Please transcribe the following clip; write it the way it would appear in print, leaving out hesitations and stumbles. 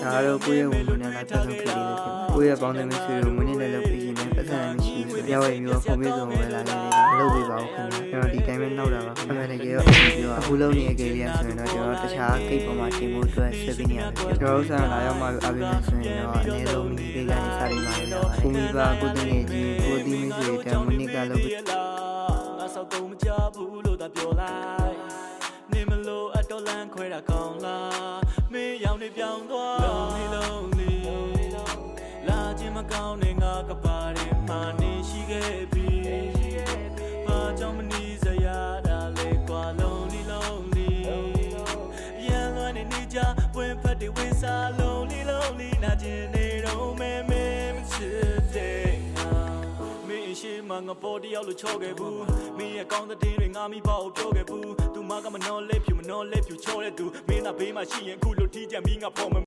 ဒါတော့ကိုယ့်ရဲ့ဝန်ထမ်းနဲ့ပတ်သက်မှုတွေဖြစ်ကိုယ့်ရဲ့ပေါင်းတဲ့မိတ်ဆွေတို့မင်းနဲ့လုပ်ပြီးရင်လည်းပတ်သက်နိုင်မရှိဘူး။ရောက်ရင်မျိုးဖုန်းပြေဆုံးပဲလာနေတယ်မလုပ်ပေးပါဘူးခင်ဗျာ။ကျွန်တော်ဒီတိုင်းပဲနောက်တာပါ။အမှန်တကယ်တော့အခုလုံးနေကြရဆိုရင်တော့ကျွန်တော်တခြားကိတ်ပေါ်မှာတင်ဖို့အတွက်ဆက်ပြီးနေရတယ်။ကျွန်တော်တို့ဆိုင်လာရောက်မှအပြင်ဆိုရင်တော့အနည်းဆုံးမိကိတ်ကနေစပြီးမှလည်းကိုမိဘကိုတငယ်ချင်းကိုဒီမိတ်ဆွေတမနစ်ကလုပ်ပြီးငါဆောက်ကုန်မကြဘူးလို့သာပြောလိုက်နေမလို့အတော်လန့်ခွဲတာကောင်းလားမင်းရောင်နေပြောင်းသွားလုံးလေးလာခြင်းမကောင်းနဲ့ငါကပါတဲ့မာနေရှိခဲ့ပြီဘာကြောင့်မနီးစရာတာလဲကွာလုံးလေးရန်လွှမ်းနေကြပွင့်ဖက်တွေဝင်စားလုံးလေးနာကျင်နေတော့မဲမချစ်တဲ့ရှိမငါပေါ်တယောက်လို့ချော့ခဲ့ဘူးမင်းရဲ့ကောင်းတဲ့တင်းတွေငါမိဘကိုပြောခဲ့ဘူးသူမကမနှောလဲဖြူချော့တဲ့သူမင်းသာဘေးမှာရှိရင်အခုလို့ထီးကြမိငါပေါ်မ